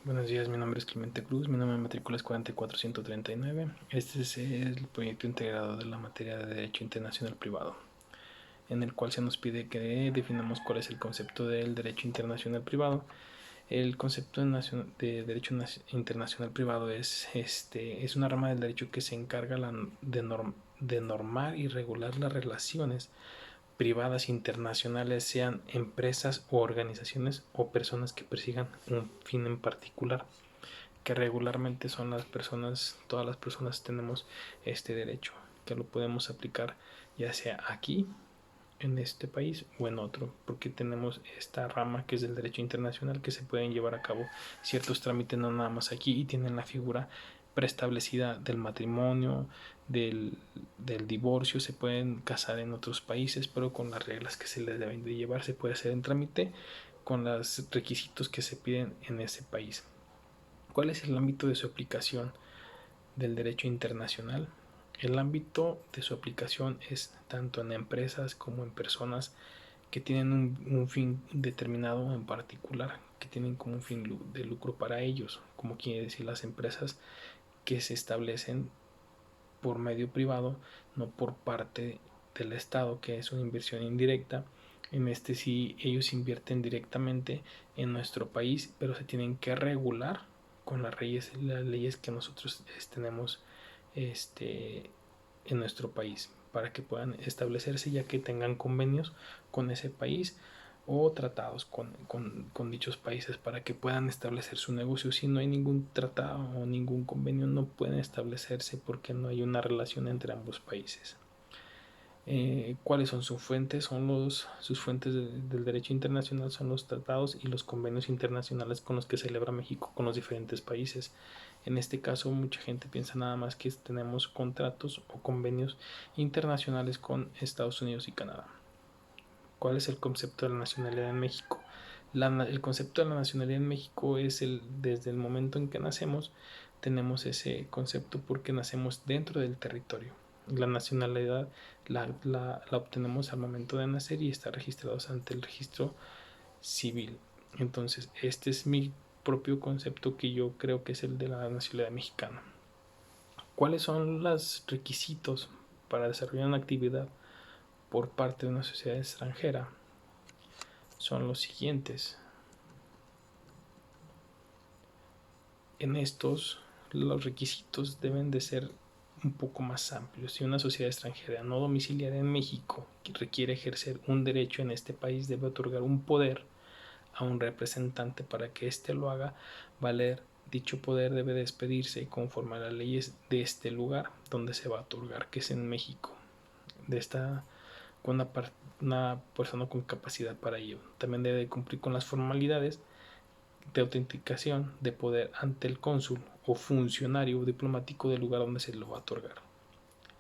Buenos días, mi nombre es Clemente Cruz, mi número de matrícula es 44139. Este es el proyecto integrado de la materia de Derecho Internacional Privado, en el cual se nos pide que definamos cuál es el concepto del Derecho Internacional Privado. El concepto de Derecho Internacional Privado es una rama del derecho que se encarga de normar y regular las relaciones privadas internacionales, sean empresas o organizaciones o personas que persigan un fin en particular, que regularmente son las personas. Todas las personas tenemos este derecho, que lo podemos aplicar ya sea aquí en este país o en otro, porque tenemos esta rama que es del derecho internacional, que se pueden llevar a cabo ciertos trámites no nada más aquí, y tienen la figura preestablecida del matrimonio, del divorcio. Se pueden casar en otros países, pero con las reglas que se les deben de llevar. Se puede hacer en trámite con los requisitos que se piden en ese país. ¿Cuál es el ámbito de su aplicación del derecho internacional? El ámbito de su aplicación es tanto en empresas como en personas que tienen un fin determinado en particular, que tienen como un fin de lucro para ellos, como quiere decir las empresas que se establecen por medio privado, no por parte del Estado, que es una inversión indirecta. En este sí, ellos invierten directamente en nuestro país, pero se tienen que regular con las leyes que nosotros tenemos en nuestro país, para que puedan establecerse, ya que tengan convenios con ese país o tratados con dichos países para que puedan establecer su negocio. Si no hay ningún tratado o ningún convenio, no pueden establecerse porque no hay una relación entre ambos países. ¿Cuáles son sus fuentes? Sus fuentes del derecho internacional son los tratados y los convenios internacionales con los que celebra México con los diferentes países. En este caso, mucha gente piensa nada más que tenemos contratos o convenios internacionales con Estados Unidos y Canadá. ¿Cuál es el concepto de la nacionalidad en México? El concepto de la nacionalidad en México es desde el momento en que nacemos, tenemos ese concepto porque nacemos dentro del territorio. La nacionalidad la obtenemos al momento de nacer y está registrados ante el registro civil. Entonces, este es mi propio concepto, que yo creo que es el de la nacionalidad mexicana. ¿Cuáles son los requisitos para desarrollar una actividad por parte de una sociedad extranjera? Son los siguientes. En estos, los requisitos deben de ser un poco más amplios. Si una sociedad extranjera no domiciliada en México requiere ejercer un derecho en este país, debe otorgar un poder a un representante para que éste lo haga valer. Dicho poder debe despedirse conforme a las leyes de este lugar donde se va a otorgar, que es en México, de esta con una persona con capacidad para ello. También debe cumplir con las formalidades de autenticación de poder ante el cónsul o funcionario diplomático del lugar donde se lo va a otorgar.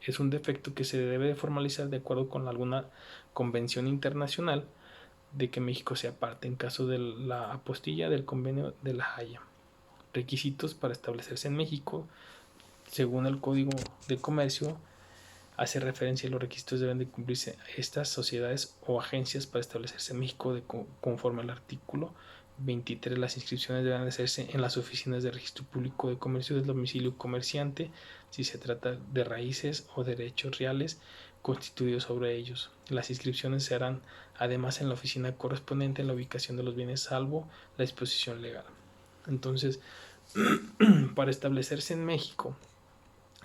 Es un defecto que se debe de formalizar de acuerdo con alguna convención internacional de que México sea parte, en caso de la apostilla del convenio de La Haya. Requisitos para establecerse en México: según el Código de Comercio, hace referencia a los requisitos deben de cumplirse estas sociedades o agencias para establecerse en México conforme al artículo 23. Las inscripciones deben de hacerse en las oficinas de registro público de comercio del domicilio comerciante, si se trata de raíces o derechos reales constituidos sobre ellos. Las inscripciones se harán además en la oficina correspondiente en la ubicación de los bienes, salvo la disposición legal. Entonces, para establecerse en México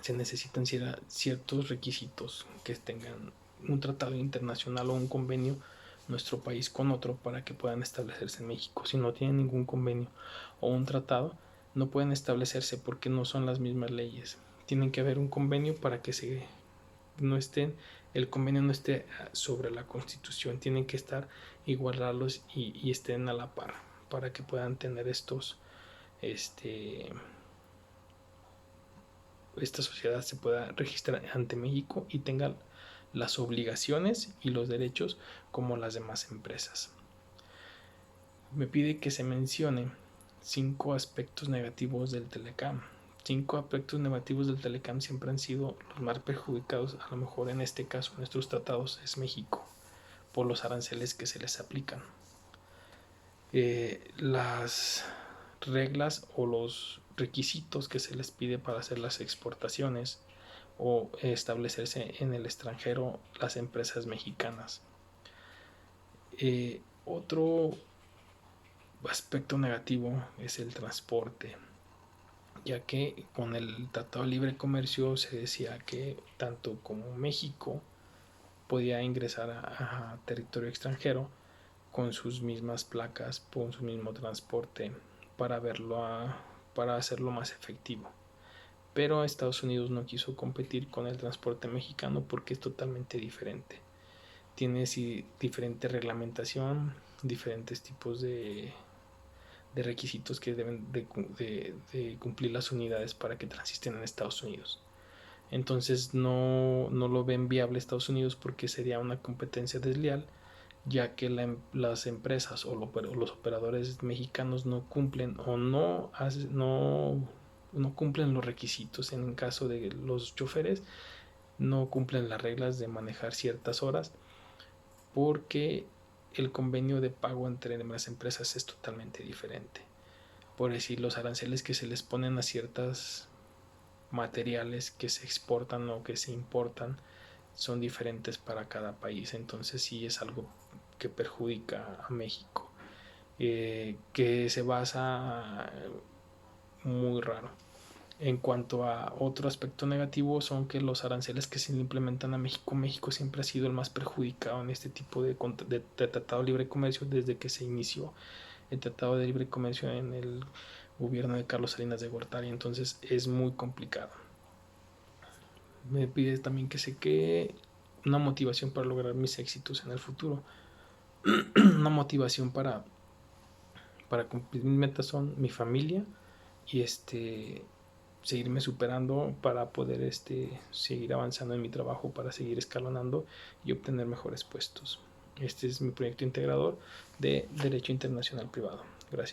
se necesitan ciertos requisitos, que tengan un tratado internacional o un convenio nuestro país con otro para que puedan establecerse en México. Si no tienen ningún convenio o un tratado, no pueden establecerse porque no son las mismas leyes. Tienen que haber un convenio para que el convenio no esté sobre la Constitución. Tienen que estar igualados y estén a la par para que puedan tener esta sociedad se pueda registrar ante México y tenga las obligaciones y los derechos como las demás empresas. Me pide que se mencione 5 aspectos negativos del Telecam. 5 aspectos negativos del Telecam siempre han sido los más perjudicados. A lo mejor en este caso, nuestros tratados, es México, por los aranceles que se les aplican. Las reglas o los requisitos que se les pide para hacer las exportaciones o establecerse en el extranjero las empresas mexicanas. Otro aspecto negativo es el transporte, ya que con el Tratado de Libre Comercio se decía que tanto como México podía ingresar a territorio extranjero con sus mismas placas, con su mismo transporte, para para hacerlo más efectivo. Pero Estados Unidos no quiso competir con el transporte mexicano porque es totalmente diferente. Tiene diferente reglamentación, diferentes tipos de requisitos que deben de cumplir las unidades para que transiten en Estados Unidos. Entonces no lo ven viable Estados Unidos porque sería una competencia desleal, ya que las empresas o los operadores mexicanos no cumplen o no cumplen los requisitos. En el caso de los choferes, no cumplen las reglas de manejar ciertas horas porque el convenio de pago entre las empresas es totalmente diferente. Por decir, los aranceles que se les ponen a ciertos materiales que se exportan o que se importan son diferentes para cada país. Entonces sí es algo que perjudica a México, que se basa muy raro. En cuanto a otro aspecto negativo, son que los aranceles que se implementan a México, México siempre ha sido el más perjudicado en este tipo de tratado de libre comercio desde que se inició el tratado de libre comercio en el gobierno de Carlos Salinas de Gortari. Entonces es muy complicado. Me pide también que se quede una motivación para lograr mis éxitos en el futuro. Una motivación para cumplir mis metas son mi familia y seguirme superando para poder seguir avanzando en mi trabajo, para seguir escalonando y obtener mejores puestos. Este es mi proyecto integrador de Derecho Internacional Privado. Gracias.